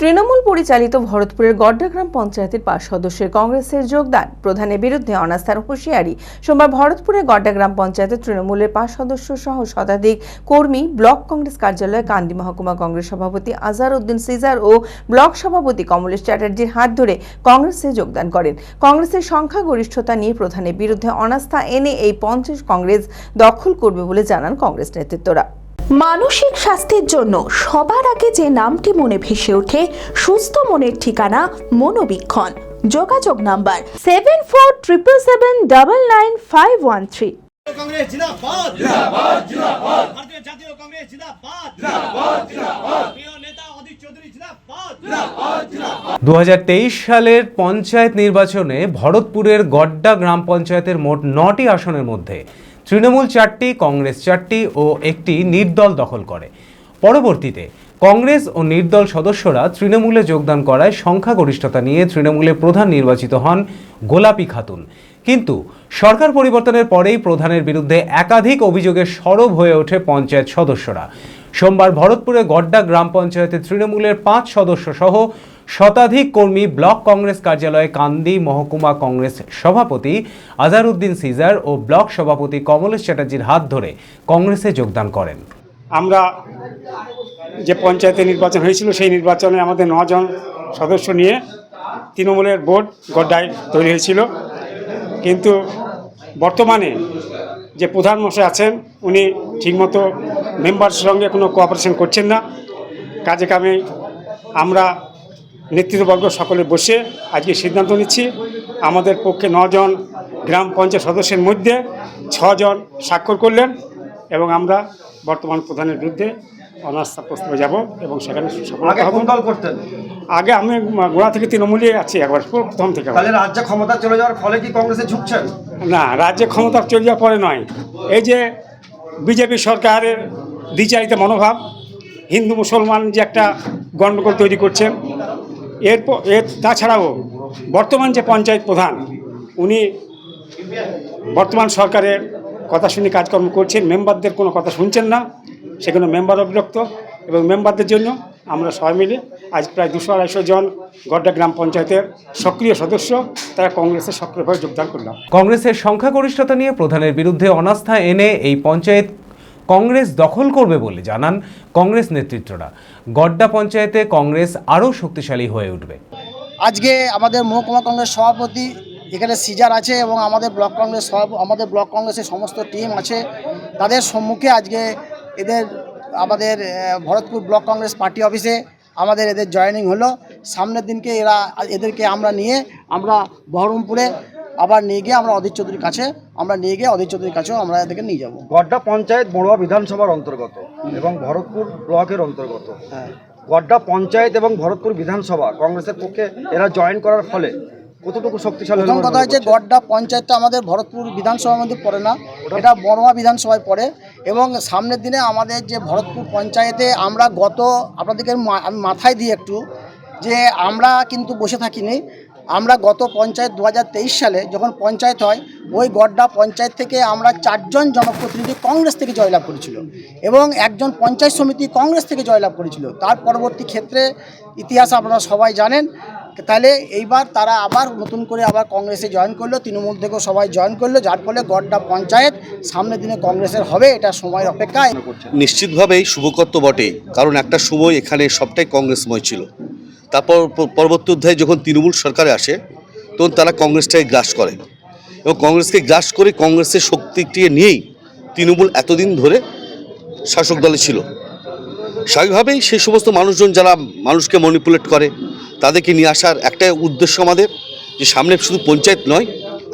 তৃণমূল পরিচালিত ভরতপুরের গড্ডা গ্রাম পঞ্চায়েতের ৫ সদস্যের কংগ্রেসের যোগদান, প্রধানের বিরুদ্ধে অনাস্থার হুঁশিয়ারি। সোমবার ভরতপুরের গড্ডা গ্রাম পঞ্চায়েতের তৃণমূলের ৫ সদস্য সহ শতাধিক কর্মী ব্লক কংগ্রেস কার্যালয়ে কান্দি মহকুমা কংগ্রেস সভাপতি আজহারউদ্দিন সিজার ও ব্লক সভাপতি কমলেশ চ্যাটার্জির হাত ধরে কংগ্রেসে যোগদান করেন। কংগ্রেসের সংখ্যাগরিষ্ঠতা নিয়ে প্রধানের বিরুদ্ধে অনাস্থা এনে এই পঞ্চায়েত কংগ্রেস দখল করবে বলে জানান কংগ্রেস নেতৃত্বরা। মানসিক স্বাস্থ্যের জন্য সবার আগে যে নামটি মনে ভেসে ওঠে, সুস্থ মনের ঠিকানা মনোবীক্ষণ। যোগাযোগ নাম্বার 7477799513। कांग्रेस जिंदाबाद जिंदाबाद जिंदाबाद भारतीय जातीय कांग्रेस जिंदाबाद जिंदाबाद जिंदाबाद प्रिय नेता अदित चौधरी जिंदाबाद जिंदाबाद जिंदाबाद 2023 সালের পঞ্চায়েত নির্বাচনে ভরতপুরের গড্ডা গ্রাম পঞ্চায়েতের মোট 9টি আসনের মধ্যে তৃণমূল 4টি, কংগ্রেস 4টি ও একটি নির্দল দখল করে। পরবর্তীতে কংগ্রেস ও নির্দল সদস্যরা তৃণমূলে যোগদান করায় সংখ্যাগরিষ্ঠতা নিয়ে তৃণমূলের প্রধান নির্বাচিত হন গোলাপী খাতুন। কিন্তু সরকার পরিবর্তনের পরেই প্রধানের বিরুদ্ধে একাধিক অভিযোগে সরব হয়ে ওঠে পঞ্চায়েত সদস্যরা। সোমবার ভরতপুরে গড্ডা গ্রাম পঞ্চায়েতের তৃণমূলের 5 সদস্য সহ শতাধিক কর্মী ব্লক কংগ্রেস কার্যালয়ে কান্দি মহকুমা কংগ্রেস সভাপতি আজহারউদ্দিন সিজার ও ব্লক সভাপতি কমলেশ চ্যাটার্জির হাত ধরে কংগ্রেসে যোগদান করেন। আমরা যে পঞ্চায়েতে নির্বাচন হয়েছিল সেই নির্বাচনে আমাদের 9 জন সদস্য নিয়ে তৃণমূলের বোর্ড গড্ডায় তৈরি হয়েছিল। কিন্তু বর্তমানে যে প্রধান মশাই আছেন উনি ঠিকমতো মেম্বারের সঙ্গে কোনো কোঅপারেশন করছেন না। কাজে কামে আমরা নেতৃত্ববর্গ সকলে বসে আজকে সিদ্ধান্ত নিচ্ছি, আমাদের পক্ষে 9 জন গ্রাম পঞ্চায়েত সদস্যের মধ্যে 6 জন স্বাক্ষর করলেন এবং আমরা বর্তমান প্রধানের বিরুদ্ধে অনাস্থা প্রস্তাবে যাব এবং সেখানে সফলতা হব। আগে আমি গোড়া থেকে তৃণমূলে আছি, একবার প্রথম থেকে। তাহলে রাজ্যে ক্ষমতা চলে যাওয়ার ফলে কি কংগ্রেসে ঝুঁকছেন? না, রাজ্যে ক্ষমতা চলে যাওয়ার পরে নয়। এই যে বিজেপি সরকারের দ্বিচারিত মনোভাব, হিন্দু মুসলমান যে একটা গণ্ডগোল তৈরি করছেন, এর তাছাড়াও বর্তমান যে পঞ্চায়েত প্রধান উনি বর্তমান সরকারের কথা শুনে কাজকর্ম করছেন, মেম্বারদের কোনো কথা শুনছেন না। সেখানে মেম্বারও বিরক্ত এবং মেম্বারদের জন্য আমরা সবাই মিলে আজ প্রায় 200-250 জন গড্ডা গ্রাম পঞ্চায়েতের সক্রিয় সদস্য তারা কংগ্রেসে সক্রিয়ভাবে যোগদান করলাম। কংগ্রেসের সংখ্যাগরিষ্ঠতা নিয়ে প্রধানের বিরুদ্ধে অনাস্থা এনে এই পঞ্চায়েত কংগ্রেস দখল করবে বলে জানান কংগ্রেস নেতৃত্বরা। গড্ডা পঞ্চায়েতে কংগ্রেস আরও শক্তিশালী হয়ে উঠবে। আজকে আমাদের মহকুমা কংগ্রেস সভাপতি এখানে সিজার আছে এবং আমাদের ব্লক কংগ্রেসের সমস্ত টিম আছে। তাদের সম্মুখে আজকে আমাদের ভরতপুর ব্লক কংগ্রেস পার্টি অফিসে এদের জয়েনিং হলো। সামনের দিনকে এদেরকে আমরা বহরমপুরে আবার নিয়ে গিয়ে আমরা অদিত চৌধুরীর কাছেও আমরা এদেরকে নিয়ে যাব। গড্ডা পঞ্চায়েত বড়ুয়া বিধানসভার অন্তর্গত এবং ভরতপুর ব্লকের অন্তর্গত। গড্ডা পঞ্চায়েত এবং ভরতপুর বিধানসভা কংগ্রেসের পক্ষে এরা জয়েন করার ফলে কতটুকু শক্তিশালী? প্রথম কথা হচ্ছে গড্ডা পঞ্চায়েতটা আমাদের ভরতপুর বিধানসভার মধ্যে পড়ে না, এটা বড়ুয়া বিধানসভায় পড়ে। এবং সামনের দিনে আমাদের যে ভরতপুর পঞ্চায়েতে আমরা আপনাদেরকে আমি মাথায় দিই একটু যে আমরা কিন্তু বসে থাকিনি। আমরা গত পঞ্চায়েত 2023 সালে যখন পঞ্চায়েত হয়, ওই গড্ডা পঞ্চায়েত থেকে আমরা 4 জন জনপ্রতিনিধি কংগ্রেস থেকে জয়লাভ করেছিল এবং একজন পঞ্চায়েত সমিতি কংগ্রেস থেকে জয়লাভ করেছিল। তার পরবর্তী ক্ষেত্রে ইতিহাস আপনারা সবাই জানেন। তাহলে এইবার তারা আবার নতুন করে কংগ্রেসে জয়েন করলো, তৃণমূল থেকেও সবাই জয়েন করলো, যার ফলে গড্ডা পঞ্চায়েত সামনের দিনে কংগ্রেসের হবে, এটা সময়ের অপেক্ষা। নিশ্চিতভাবেই শুভকর তো বটেই, কারণ একটা সময় এখানে সবটাই কংগ্রেসময় ছিল। তারপর পরবর্তী অধ্যায়ে যখন তৃণমূল সরকারে আসে তখন তারা কংগ্রেসটাকে গ্রাস করে এবং কংগ্রেসকে গ্রাস করে কংগ্রেসের শক্তিকে নিয়েই তৃণমূল এতদিন ধরে শাসক দলে ছিল। স্বাভাবিকভাবেই সেই সমস্ত মানুষজন যারা মানুষকে ম্যানিপুলেট করে তাদেরকে নিয়ে আসার একটাই উদ্দেশ্য আমাদের, যে সামনে শুধু পঞ্চায়েত নয়,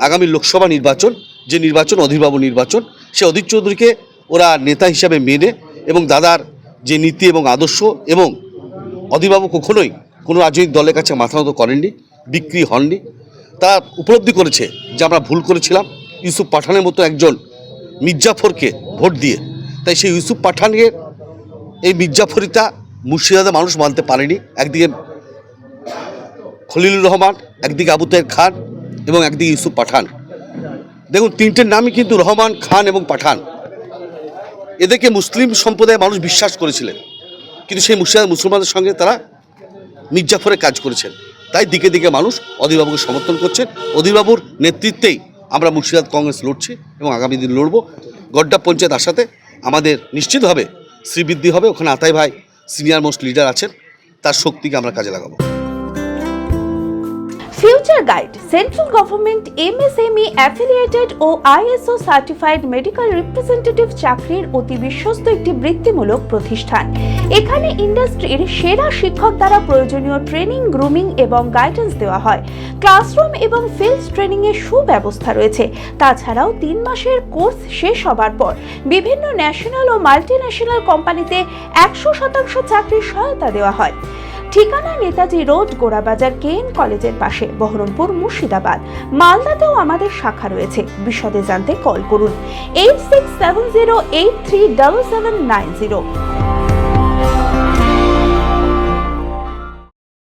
আগামী লোকসভা নির্বাচন, যে নির্বাচন অধীরবাবু নির্বাচন, সে অধীর চৌধুরীকে ওরা নেতা হিসাবে মেনে এবং দাদার যে নীতি এবং আদর্শ, এবং অধীরবাবু কখনোই কোনো রাজনৈতিক দলের কাছে মাথা নত করেননি, বিক্রি হননি। তারা উপলব্ধি করেছে যে আমরা ভুল করেছিলাম ইউসুফ পাঠানের মতো একজন মির্জাফরকে ভোট দিয়ে। তাই সেই ইউসুফ পাঠানের এই মির্জাফরিতা মুর্শিদাবাদের মানুষ মানতে পারেনি। একদিকে খলিলুর রহমান, একদিকে আবু তাহের খান এবং একদিকে ইউসুফ পাঠান। দেখুন, 3টের নামই কিন্তু রহমান, খান এবং পাঠান। এদেরকে মুসলিম সম্প্রদায়ের মানুষ বিশ্বাস করেছিলেন, কিন্তু সেই মুসলমানদের সঙ্গে তারা মির্জাফরে কাজ করেছেন, তাই দিকে দিকে মানুষ অধীরবাবুকে সমর্থন করছেন। অধীরবাবুর নেতৃত্বেই আমরা মুর্শিদাবাদ কংগ্রেস লড়ছি এবং আগামী দিন লড়ব। গড্ডা পঞ্চায়েত আসাতে আমাদের নিশ্চিতভাবে শ্রীবৃদ্ধি হবে। ওখানে আতাই ভাই সিনিয়র মোস্ট লিডার আছেন, তার শক্তিকে আমরা কাজে লাগাবো। Future guide central government MSME affiliated ও আইএসও সার্টিফাইড মেডিকেল রিপ্রেজেন্টেটিভ চাকরির অতি বিশ্বস্ত একটি বৃত্তিমূলক প্রতিষ্ঠান। এখানে ইন্ডাস্ট্রির সেরা শিক্ষক দ্বারা প্রয়োজনীয় ট্রেনিং, গ্রুমিং এবং গাইডেন্স দেওয়া হয়। ক্লাসরুম এবং ফিল্ড ট্রেনিং এর সুব্যবস্থা রয়েছে। তাছাড়াও 3 মাসের কোর্স শেষ হবার পর বিভিন্ন ন্যাশনাল ও মাল্টিন্যাশনাল কোম্পানিতে 100% চাকরির সহায়তা দেওয়া হয়। ঠিকানা নেতাজি রোড, গোড়াবাজার কেএন কলেজের পাশে, বহরমপুর, মুর্শিদাবাদ। মালদাতেও আমাদের শাখা রয়েছে। বিশদে জানতে কল করুন 8670837790।